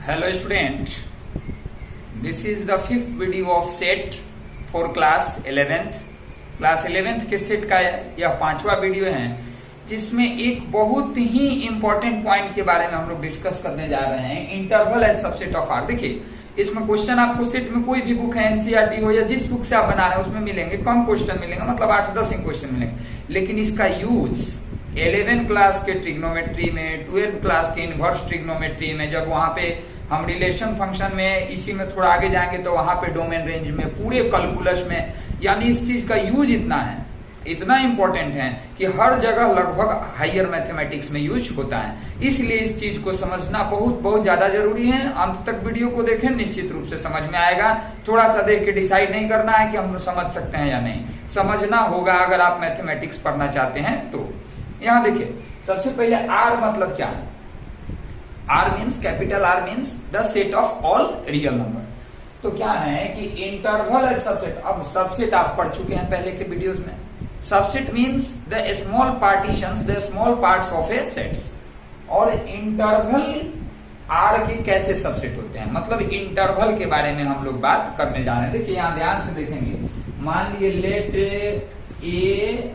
Hello student, this is the fifth video of set for class 11th. Class 11th के set का यह पांचवा video है जिसमें एक बहुत ही इंपॉर्टेंट पॉइंट के बारे में हम लोग डिस्कस करने जा रहे हैं, interval and subset of R. देखिए इसमें क्वेश्चन आपको सेट में कोई भी बुक है, एनसीईआरटी हो या जिस बुक से आप बना रहे हैं उसमें मिलेंगे, कम क्वेश्चन मिलेंगे, मतलब 8-10 क्वेश्चन मिलेंगे। लेकिन इसका यूज 11 क्लास के ट्रिग्नोमेट्री में, 12 क्लास के इनवर्स ट्रिग्नोमेट्री में, जब वहां पे हम रिलेशन फंक्शन में इसी में थोड़ा आगे जाएंगे तो वहां पे डोमेन रेंज में, पूरे कैलकुलस में, यानी इस चीज का यूज इतना है, इतना इंपॉर्टेंट है कि हर जगह लगभग हायर मैथमेटिक्स में यूज होता है। इसलिए इस चीज को समझना बहुत बहुत ज्यादा जरूरी है। अंत तक वीडियो को देखें, निश्चित रूप से समझ में आएगा। थोड़ा सा देख के डिसाइड नहीं करना है कि हम समझ सकते हैं या नहीं, समझना होगा अगर आप मैथमेटिक्स पढ़ना चाहते हैं तो। यहाँ देखिए सबसे पहले आर मतलब क्या है। R means, capital R means the set of all real number. तो क्या है कि इंटरवल एंड सबसेट, अब सबसेट आप पढ़ चुके हैं पहले के वीडियोस में। Subset means the small partitions, the small parts of a sets. और इंटरवल आर के कैसे सबसेट होते हैं, मतलब इंटरवल के बारे में हम लोग बात करने जा रहे हैं। देखिए यहां ध्यान से देखेंगे, मान लिए let A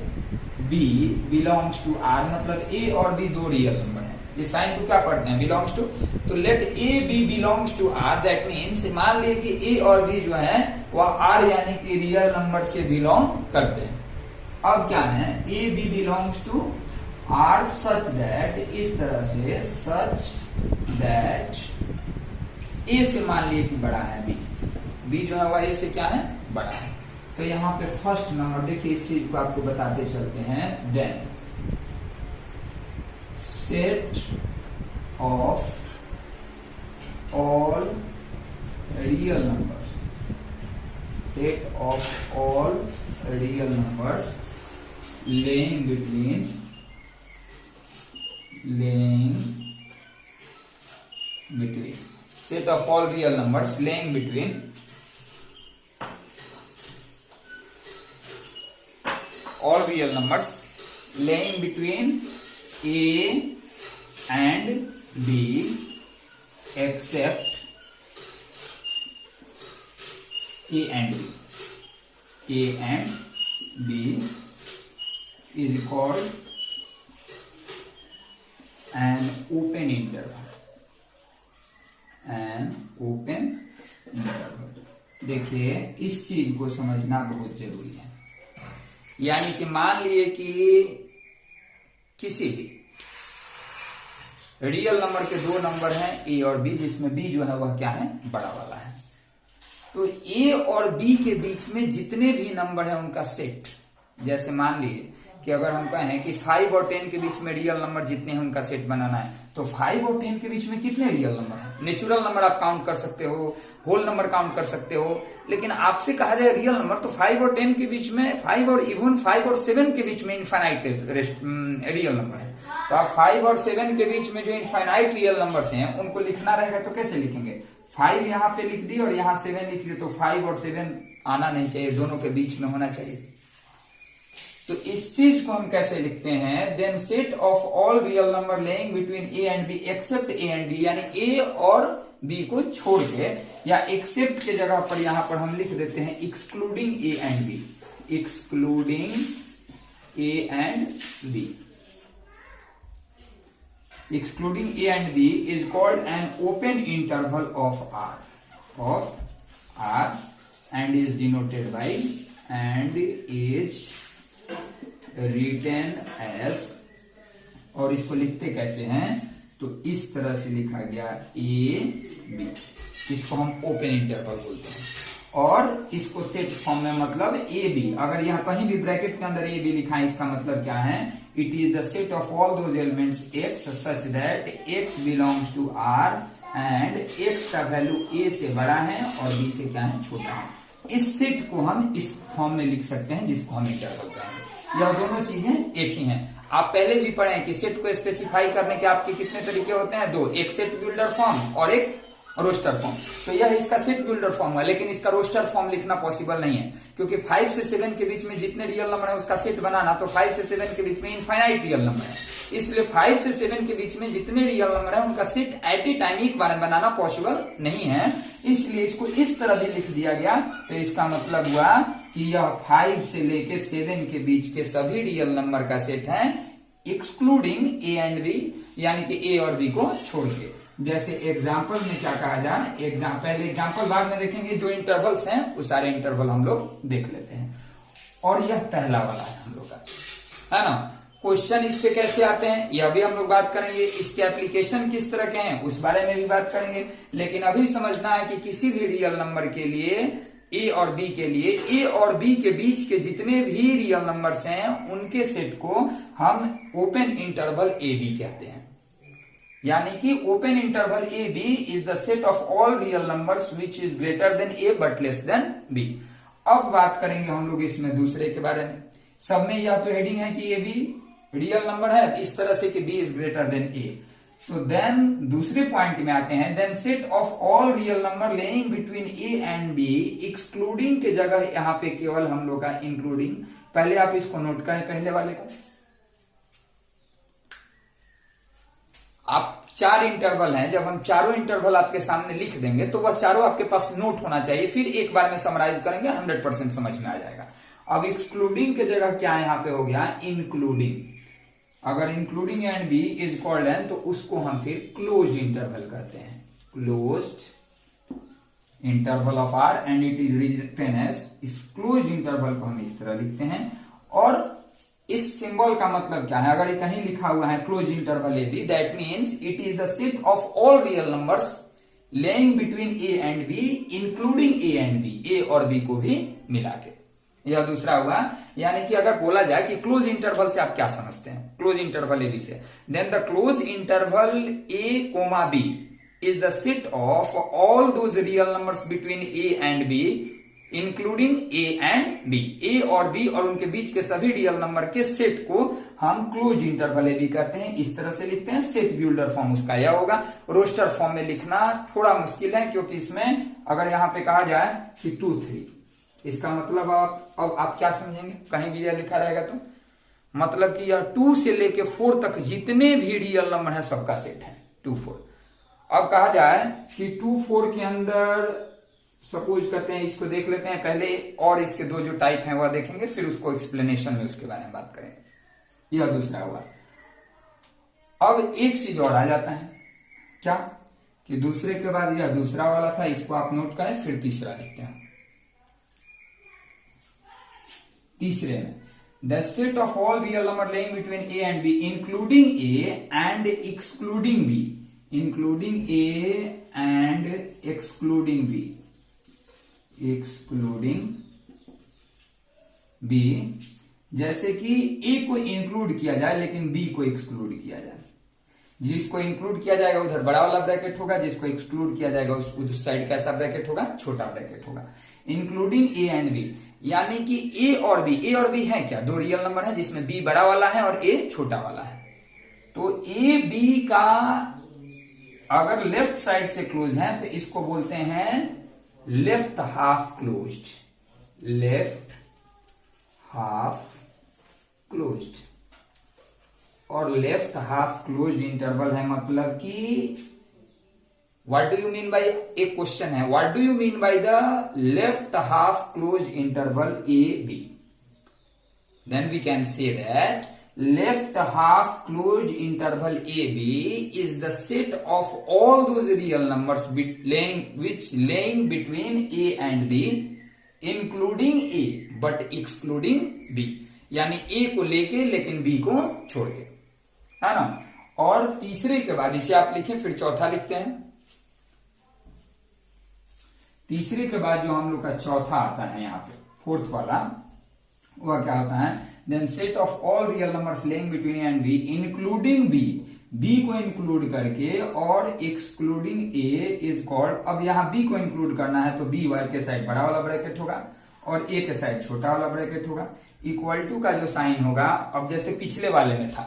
B belongs to R, मतलब ए और बी दो रियल नंबर है। ये साइन को क्या पढ़ते हैं, बिलोंग्स टू। तो let A B belongs to R, that means मान लिए कि ए और बी जो है वह आर यानी कि रियल नंबर से बिलोंग करते हैं। अब क्या है, A B belongs to R such that, इस तरह से सच दैट ए से मान लिए कि बड़ा है बी, बी जो है वह ए से क्या है, बड़ा है। तो यहां पे फर्स्ट नंबर देखिए, इस चीज को आपको बताते चलते हैं। Then set of all real numbers, set of all real numbers laying between set of all real numbers laying between all real numbers laying between a and b except a and b is called an open interval, an open interval। देखिए इस चीज को समझना बहुत जरूरी है। यानी कि मान लिए कि किसी भी रियल नंबर के दो नंबर हैं ए और बी, जिसमें बी जो है वह क्या है, बड़ा वाला है। तो ए और बी के बीच में जितने भी नंबर हैं उनका सेट, जैसे मान लिए कि अगर हम कहें कि 5 और 10 के बीच में रियल नंबर जितने हैं उनका सेट बनाना है, तो 5 और 10 के बीच में कितने रियल नंबर हैं। नेचुरल नंबर आप काउंट कर सकते हो, होल नंबर काउंट कर सकते हो, लेकिन आपसे कहा जाए रियल नंबर, तो 5 और 10 के बीच में, 5 और इवन 5 और 7 के बीच में इनफाइनाइट रियल नंबर है। तो आप 5 और 7 के बीच में जो इनफाइनाइट रियल नंबर्स हैं उनको लिखना रहेगा तो कैसे लिखेंगे, 5 यहाँ पे लिख दिए और यहाँ 7 लिख दिए, तो 5 और 7 आना नहीं चाहिए, दोनों के बीच में होना चाहिए। तो इस चीज को हम कैसे लिखते हैं, then set of all real number laying between A and B except A and B, यानी ए और बी को छोड़ के, या एक्सेप्ट के जगह पर यहां पर हम लिख देते हैं excluding A and B, excluding A and B, excluding A and B is called an open interval of R and is denoted by and is written as. और इसको लिखते कैसे हैं, तो इस तरह से लिखा गया ए बी, इसको हम ओपन इंटरवल बोलते हैं। और इसको सेट फॉर्म में, मतलब ए बी, अगर यहां कहीं भी ब्रैकेट के अंदर ए बी लिखा है, इसका मतलब क्या है, it is the set of all those elements X such that X belongs to R and X का वैल्यू ए से बड़ा है और बी से क्या है, छोटा है। इस सेट को हम इस फॉर्म में लिख सकते हैं जिसको हम इंटरवल कहेंगे। यह दोनों चीजें एक ही हैं। आप पहले भी पढ़े हैं कि सेट को स्पेसिफाई करने के आपके कितने तरीके होते हैं, दो, एक सेट बिल्डर फॉर्म और एक रोस्टर फॉर्म। तो यह इसका सेट बिल्डर फॉर्म है, लेकिन इसका रोस्टर फॉर्म लिखना पॉसिबल नहीं है, क्योंकि 5 से 7 के बीच में जितने रियल नंबर है उसका सेट बनाना, तो 5 से 7 के बीच में इनफाइनाइट रियल नंबर है, इसलिए 5 से 7 के बीच में जितने रियल नंबर है उनका सेट एट ए टाइम एक बार में बनाना पॉसिबल नहीं है, इसलिए इसको इस तरह भी लिख दिया गया। तो इसका मतलब हुआ कि यह 5 से लेके 7 के बीच के सभी रियल नंबर का सेट है, एक्सक्लूडिंग ए एंड बी, यानी कि ए और बी को छोड़ के। जैसे एग्जाम्पल में क्या कहा जाए, पहले एग्जाम्पल बाद में देखेंगे, जो इंटरवल्स हैं वो सारे इंटरवल हम लोग देख लेते हैं। और यह पहला वाला है हम लोग का, है ना। क्वेश्चन इस पे कैसे आते हैं यह भी हम लोग बात करेंगे, इसके एप्लीकेशन किस तरह के हैं उस बारे में भी बात करेंगे। लेकिन अभी समझना है कि किसी भी रियल नंबर के लिए ए और बी के लिए, ए और बी के बीच के जितने भी रियल नंबर्स हैं उनके सेट को हम ओपन इंटरवल ए बी कहते हैं। यानी कि open interval A B is the set of all real numbers which is greater than A but less than B. अब बात करेंगे हम लोग इसमें दूसरे के बारे में। सब में या तो हेडिंग है कि ए बी रियल नंबर है इस तरह से कि B is greater than A. तो देन दूसरे पॉइंट में आते हैं, then set of all real number laying between A and B, excluding के जगह यहाँ पे केवल हम लोग का इंक्लूडिंग। पहले आप इसको नोट करें, पहले वाले को। आप 4 इंटरवल हैं, जब हम चारों इंटरवल आपके सामने लिख देंगे तो वह चारों आपके पास नोट होना चाहिए, फिर एक बार में समराइज करेंगे 100% समझ में आ जाएगा। अब एक्सक्लूडिंग के जगह क्या यहाँ पे हो गया, इंक्लूडिंग। अगर including and B is called an, तो उसको हम फिर क्लोज इंटरवल कहते हैं, closed interval of R and it is written as. इस क्लोज इंटरवल को हम इस तरह लिखते हैं। और इस सिंबल का मतलब क्या है, अगर ये कहीं लिखा हुआ है close interval A B, that means it is the set of all real numbers laying between A and B including A and B, A और बी को भी मिला के। यह दूसरा हुआ। यानी कि अगर बोला जाए कि क्लोज इंटरवल से आप क्या समझते हैं, क्लोज इंटरवल ए बी से, then the close interval A comma B is the set of all those real numbers between A and B including A and B. A और बी और उनके बीच के सभी रियल नंबर के set को हम close interval A B कहते हैं। इस तरह से लिखते हैं। सेट बिल्डर फॉर्म उसका यह होगा। रोस्टर फॉर्म में लिखना थोड़ा मुश्किल है, क्योंकि इसमें अगर यहां पे कहा जाए कि 2 3, इसका मतलब आप क्या समझेंगे, कहीं भी यह लिखा रहेगा तो मतलब कि यह 2 से लेके 4 तक जितने भी रियल नंबर है सबका सेट है 2 4। अब कहा जाए कि 2 4 के अंदर सपोज करते हैं, इसको देख लेते हैं पहले, और इसके 2 जो टाइप हैं वह देखेंगे, फिर उसको एक्सप्लेनेशन में उसके बारे में बात करेंगे। यह दूसरा हुआ। अब एक चीज और आ जाता है, क्या कि दूसरे के बाद यह दूसरा वाला था, इसको आप नोट करें, फिर तीसरा लिखते हैं। तीसरे में the set of all real number laying between A and B including A and excluding B, including A and excluding B, excluding B. जैसे कि ए को इंक्लूड किया जाए लेकिन बी को एक्सक्लूड किया जाए। जिसको इंक्लूड किया जाएगा उधर बड़ा वाला ब्रैकेट होगा, जिसको एक्सक्लूड किया जाएगा उस साइड कैसा ब्रैकेट होगा, छोटा ब्रैकेट होगा। इंक्लूडिंग ए एंड बी, यानी कि ए और बी है क्या, 2 रियल नंबर है जिसमें बी बड़ा वाला है और ए छोटा वाला है। तो ए बी का अगर लेफ्ट साइड से क्लोज है तो इसको बोलते हैं left half closed, left half closed. और लेफ्ट हाफ क्लोज्ड इंटरवल है, मतलब कि what do you mean by, एक क्वेश्चन है, what do you mean by the left half closed interval A B. Then we can say that left half closed interval AB is the set of all those real numbers laying between A and B including A but excluding B, यानी A को लेके लेकिन B को छोड़ के, है ना। और तीसरे के बाद इसे आप लिखें, फिर चौथा लिखते हैं। तीसरे के बाद जो हम लोग का चौथा आता है यहाँ पे, 4th वाला, वह क्या होता है, then set of all real numbers laying between A and B including B, B को इंक्लूड करके और एक्सक्लूडिंग ए इज कॉल्ड। अब यहाँ बी को इंक्लूड करना है तो बी वाई के साइड बड़ा वाला ब्रैकेट होगा और ए के साइड छोटा वाला ब्रैकेट होगा। इक्वल टू का जो साइन होगा, अब जैसे पिछले वाले में था,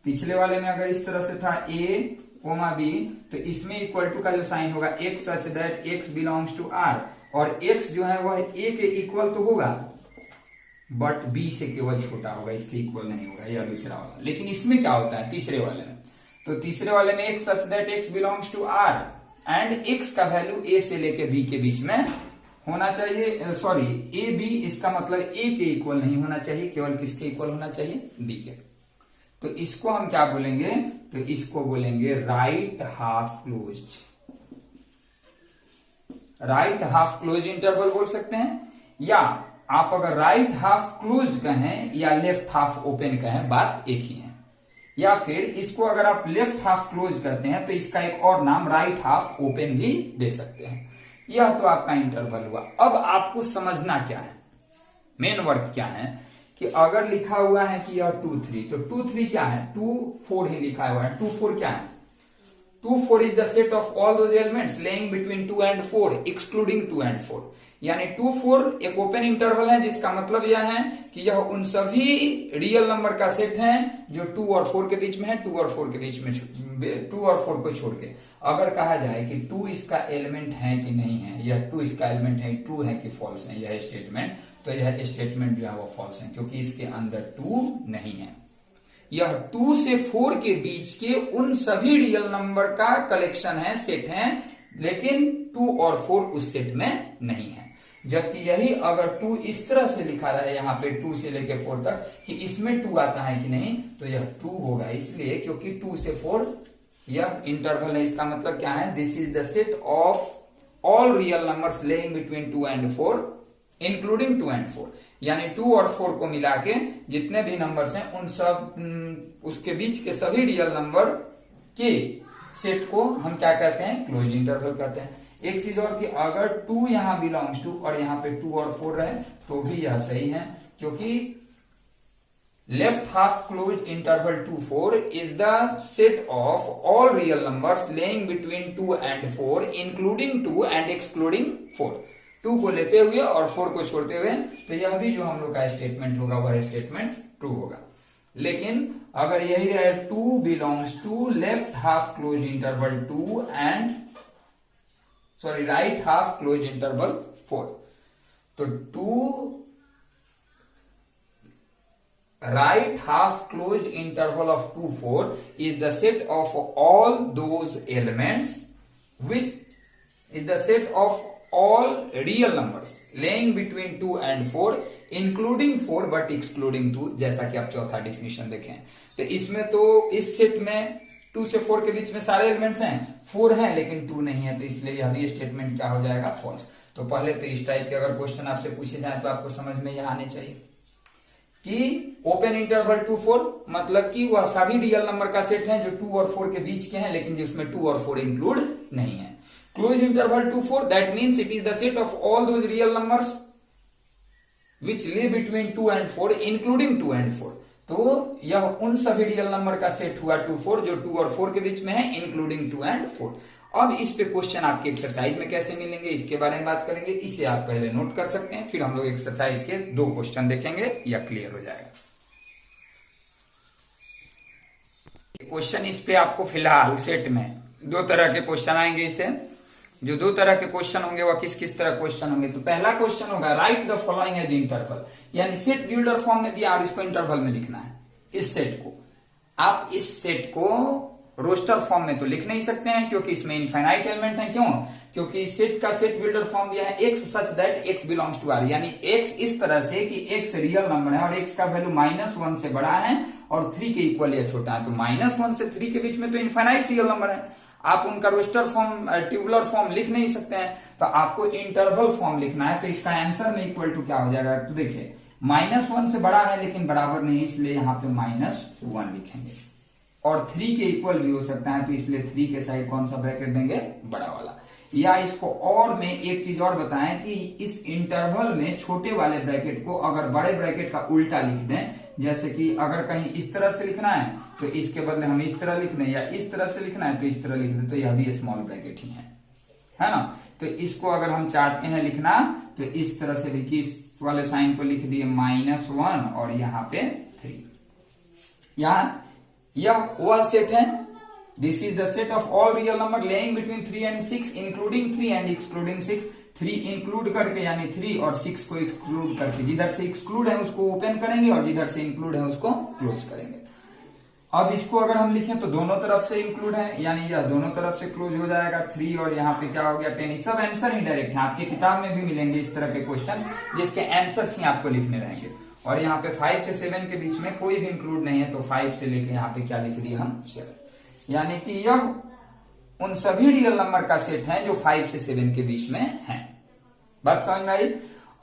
पिछले वाले में अगर इस तरह से था ए कोमा बी, तो इसमें इक्वल टू का जो साइन होगा X such that X belongs to R, और एक्स जो है वह ए के इक्वल तो होगा बट बी से केवल छोटा होगा, इसके इक्वल नहीं होगा, यह दूसरा वाला। लेकिन इसमें क्या होता है तीसरे वाले में, तो तीसरे वाले में X such that X belongs to R and X का वैल्यू ए से लेके बी के बीच में होना चाहिए, सॉरी ए बी, इसका मतलब ए के इक्वल नहीं होना चाहिए, केवल किसके इक्वल होना चाहिए, बी के। तो इसको हम क्या बोलेंगे, तो इसको बोलेंगे right half closed, right half close interval बोल सकते हैं, या आप अगर राइट हाफ क्लोज्ड कहें या लेफ्ट हाफ ओपन कहें, बात एक ही है। या फिर इसको अगर आप लेफ्ट हाफ क्लोज करते हैं तो इसका एक और नाम राइट हाफ ओपन भी दे सकते हैं। यह तो आपका इंटरवल हुआ। अब आपको समझना क्या है, मेन वर्क क्या है, कि अगर लिखा हुआ है कि यह 2 3, तो 2 3 क्या है, 2 4 ही लिखा हुआ है। 2 4 क्या है, 2 4 is the set of all those elements laying between 2 and 4 excluding 2 and 4, यानी 2 4 एक ओपन इंटरवल है, जिसका मतलब यह है कि यह उन सभी रियल नंबर का सेट है जो 2 और 4 के बीच में है, 2 और 4 के बीच में, 2 और 4 को छोड़ के। अगर कहा जाए कि 2 इसका एलिमेंट है कि नहीं है, यह 2 इसका एलिमेंट है, ट्रू है कि फॉल्स है यह स्टेटमेंट, तो यह स्टेटमेंट जो है वो फॉल्स है, क्योंकि इसके अंदर 2 नहीं है। यह 2 से 4 के बीच के उन सभी रियल नंबर का कलेक्शन है, सेट है, लेकिन 2 और 4 उस सेट में नहीं है। जबकि यही अगर 2 इस तरह से लिखा रहा है यहाँ पे 2 से लेके 4 तक कि इसमें 2 आता है कि नहीं, तो यह ट्रू होगा, इसलिए क्योंकि 2 से 4 यह इंटरवल है। इसका मतलब क्या है, this is the set of all real numbers laying between 2 and 4 including 2 and 4, यानी 2 और 4 को मिला के जितने भी नंबर्स हैं उन सब उसके बीच के सभी रियल नंबर के सेट को हम क्या कहते हैं, क्लोज इंटरवल कहते हैं। एक चीज और कि अगर 2 यहां बिलोंग्स टू और यहां पे 2 और 4 रहे तो भी यह सही है, क्योंकि left half close interval 2 4 is the set of all real numbers laying between 2 and 4 including 2 and excluding 4, 2 को लेते हुए और 4 को छोड़ते हुए, तो यह भी जो हम लोग का स्टेटमेंट होगा वह स्टेटमेंट ट्रू होगा। लेकिन अगर यही रहे 2 belongs to left half close interval 2 and sorry right half close interval 4, तो 2 right half closed interval of 2 4 is the set of all those elements which is the set of all real numbers laying between 2 and 4 including 4 but excluding 2, जैसा कि आप चौथा definition देखें। तो इसमें तो इस सेट में 2 से 4 के बीच में सारे एलिमेंट्स हैं, 4 हैं लेकिन 2 नहीं है, तो इसलिए यह भी स्टेटमेंट क्या हो जाएगा, फॉल्स। तो पहले तो इस टाइप के अगर क्वेश्चन आपसे पूछे जाए तो आपको समझ में यह आने चाहिए कि ओपन इंटरवल 2 4 मतलब कि वह सभी रियल नंबर का सेट है जो 2 और 4 के बीच के हैं, लेकिन जिसमें 2 और 4 इंक्लूड नहीं है। Close interval 2 4 that means it is the set of all those real numbers which lie between 2 and 4 including 2 and 4, तो यह उन सभी रियल नंबर का सेट हुआ 2 4 जो 2 और 4 के बीच में है इंक्लूडिंग 2 and 4। अब इस पे क्वेश्चन आपके एक्सरसाइज में कैसे मिलेंगे इसके बारे में बात करेंगे, इसे आप पहले नोट कर सकते हैं, फिर हम लोग एक्सरसाइज के 2 क्वेश्चन देखेंगे, या क्लियर हो जाएगा। क्वेश्चन इस पे आपको फिलहाल सेट में 2 तरह के क्वेश्चन आएंगे। इससे जो 2 तरह के क्वेश्चन होंगे वह किस किस तरह क्वेश्चन होंगे, तो पहला क्वेश्चन होगा write the following as interval, यानी सेट बिल्डर फॉर्म में दिया और इसको इंटरवल में लिखना है। इस सेट को आप इस सेट को रोस्टर फॉर्म में तो लिख नहीं सकते हैं क्योंकि इसमें इनफाइनाइट एलिमेंट है। क्यों? क्योंकि सेट का सेट बिल्डर फॉर्म दिया है X such that X belongs to R, यानी एक्स इस तरह से कि एक्स रियल नंबर है और एक्स का वैल्यू -1 से बड़ा है और 3 के इक्वल या छोटा है, तो -1 से 3 के बीच में तो इनफाइनाइट रियल नंबर है। आप उनका रोस्टर फॉर्म ट्यूबुलर फॉर्म लिख नहीं सकते हैं, तो आपको इंटरवल फॉर्म लिखना है। तो इसका आंसर में इक्वल टू क्या हो जाएगा, तो देखिए -1 से बड़ा है लेकिन बराबर नहीं, इसलिए यहाँ पे -1 लिखेंगे, और 3 के इक्वल भी हो सकता है, तो इसलिए 3 के साइड कौन सा ब्रैकेट देंगे, बड़ा वाला। या इसको और में एक चीज और बताएं कि इस इंटरवल में छोटे वाले ब्रैकेट को अगर बड़े ब्रैकेट का उल्टा लिख दें, जैसे कि अगर कहीं इस तरह से लिखना है तो इसके बदले हम इस तरह लिख दें, या इस तरह से लिखना है तो इस तरह लिख दें, तो यह भी स्मॉल ब्रैकेट ही है ना। तो इसको अगर हम चाहते हैं लिखना तो इस तरह से लिखिए, इस वाले साइन को लिख दिए -1 और यहाँ पे 3। यहाँ यह वह सेट है this is the set of all real number laying between 3 and 6 including 3 and excluding 6। 3 include करके यानी 3 और 6 को एक्सक्लूड करके, जिधर से एक्सक्लूड है उसको ओपन करेंगे और जिधर से इंक्लूड है उसको क्लोज करेंगे। अब इसको अगर हम लिखें तो दोनों तरफ से इंक्लूड है, यानी यह दोनों तरफ से क्लोज हो जाएगा 3 और यहाँ पे क्या हो गया 10। सब आंसर ही डायरेक्ट है, आपके किताब में भी मिलेंगे इस तरह के क्वेश्चंस जिसके आंसर्स ही आपको लिखने रहेंगे। और यहाँ पे 5 से 7 के बीच में कोई भी इंक्लूड नहीं है, तो 5 से लेके यहाँ पे क्या लिख दिए हम 7, यानी कि यह उन सभी रियल नंबर का सेट है जो 5 से 7 के बीच में है। बात समझ में आई।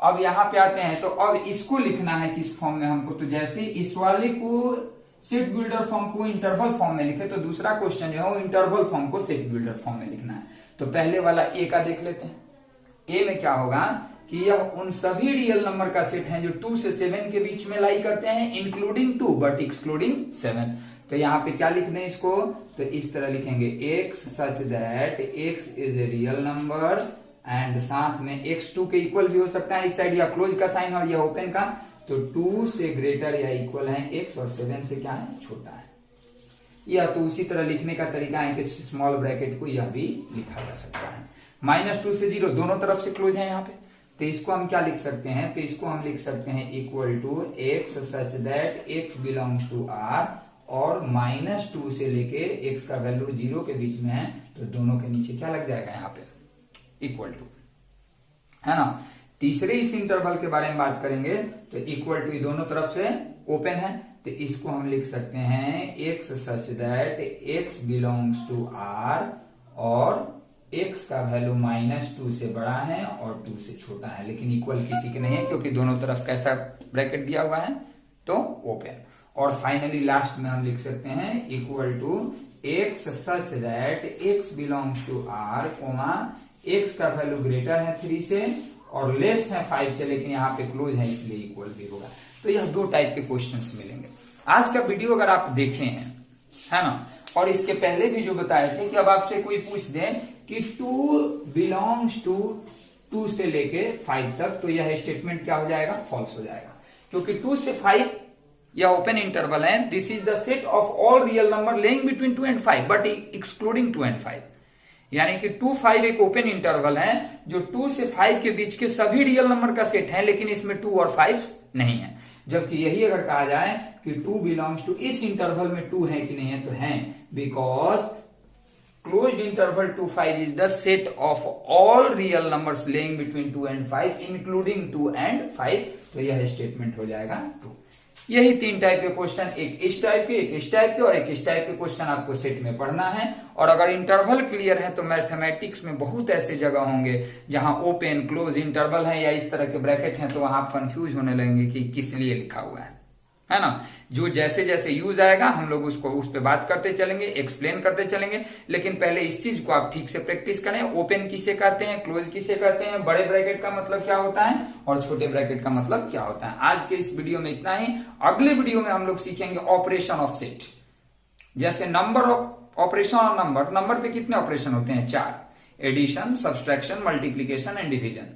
अब यहाँ पे आते हैं, तो अब इसको लिखना है किस फॉर्म में हमको, तो जैसे इस वाले को सेट बिल्डर फॉर्म को इंटरवल फॉर्म में लिखे, तो दूसरा क्वेश्चन जो है वो इंटरवल फॉर्म को सेट बिल्डर फॉर्म में लिखना है। तो पहले वाला ए का देख लेते हैं। ए में क्या होगा कि यह उन सभी रियल नंबर का सेट है जो 2 से 7 के बीच में लाई करते हैं, इंक्लूडिंग 2 बट एक्सक्लूडिंग 7। तो यहाँ पे क्या लिख दें इसको, तो इस तरह लिखेंगे x such that x is a real number and साथ में x 2 के इक्वल भी हो सकता है, इस साइड या क्लोज का साइन और या ओपन का, तो 2 से ग्रेटर या इक्वल है x और 7 से क्या है छोटा है। या तो उसी तरह लिखने का तरीका है कि स्मॉल ब्रैकेट को यह भी लिखा जा सकता है। -2 से 0 दोनों तरफ से क्लोज है यहाँ पे, तो इसको हम क्या लिख सकते हैं, तो इसको हम लिख सकते हैं equal to x such that x belongs to R और -2 से लेके x का वैल्यू 0 के बीच में है, तो दोनों के नीचे क्या लग जाएगा यहाँ पे इक्वल टू, है ना। तीसरे इस इंटरवल के बारे में बात करेंगे, तो इक्वल टू दोनों तरफ से ओपन है, तो इसको हम लिख सकते हैं x such that x belongs to R और x का वैल्यू -2 से बड़ा है और 2 से छोटा है, लेकिन इक्वल किसी के नहीं है क्योंकि दोनों तरफ कैसा ब्रैकेट दिया हुआ है, तो ओपन। और फाइनली लास्ट में हम लिख सकते हैं equal to x such that x belongs to R comma x का वैल्यू ग्रेटर है 3 से और लेस है 5 से, लेकिन यहाँ पे क्लोज है इसलिए इक्वल भी होगा। तो यह 2 टाइप के क्वेश्चंस मिलेंगे। आज का वीडियो अगर आप देखे हैं, है ना, और इसके पहले भी जो बताए थे कि अब आपसे कोई पूछ दे कि 2 बिलोंग्स टू 2 से लेके 5 तक, तो यह स्टेटमेंट क्या हो जाएगा, फॉल्स हो जाएगा, क्योंकि 2 से 5 यह ओपन इंटरवल है। This is the set of all real number laying between 2 and 5 but excluding 2 and 5, यानी कि 2 5 एक ओपन इंटरवल है जो 2 से 5 के बीच के सभी रियल नंबर का सेट है, लेकिन इसमें 2 और 5 नहीं है। जबकि यही अगर कहा जाए कि 2 बिलोंग्स टू, इस इंटरवल में 2 है कि नहीं है, तो है, because closed interval 2 5 is the set of all real numbers laying between 2 and 5 including 2 and 5, तो यह स्टेटमेंट हो जाएगा 2। यही 3 टाइप के क्वेश्चन, एक इस टाइप के, एक इस टाइप के और एक इस टाइप के क्वेश्चन आपको सेट में पढ़ना है। और अगर इंटरवल क्लियर है तो मैथमेटिक्स में बहुत ऐसे जगह होंगे जहां ओपन क्लोज इंटरवल है या इस तरह के ब्रैकेट हैं, तो वहां आप कंफ्यूज होने लगेंगे कि किस लिए लिखा हुआ है ना। जो जैसे जैसे यूज आएगा हम लोग उसको उस पर बात करते चलेंगे, एक्सप्लेन करते चलेंगे, लेकिन पहले इस चीज को आप ठीक से प्रैक्टिस करें। ओपन किसे कहते हैं, क्लोज किसे कहते हैं, बड़े ब्रैकेट का मतलब क्या होता है और छोटे ब्रैकेट का मतलब क्या होता है। आज के इस वीडियो में इतना ही। अगले वीडियो में हम लोग सीखेंगे ऑपरेशन ऑफ सेट, जैसे नंबर ऑपरेशन और नंबर पे कितने ऑपरेशन होते हैं, 4, addition, subtraction, multiplication and division.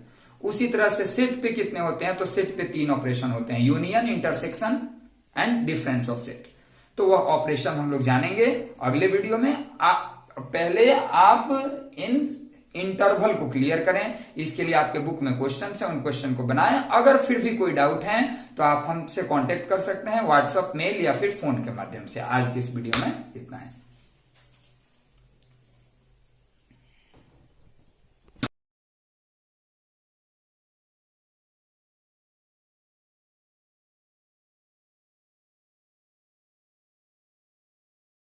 उसी तरह से सेट पे कितने होते हैं, तो सेट पे 3 ऑपरेशन होते हैं, union, intersection and difference of set. तो वह ऑपरेशन हम लोग जानेंगे अगले वीडियो में। पहले आप इन इंटरवल को क्लियर करें, इसके लिए आपके बुक में क्वेश्चन है, उन क्वेश्चन को बनाएं। अगर फिर भी कोई डाउट है तो आप हमसे कांटेक्ट कर सकते हैं व्हाट्सएप, मेल या फिर फोन के माध्यम से। आज की इस वीडियो में इतना है।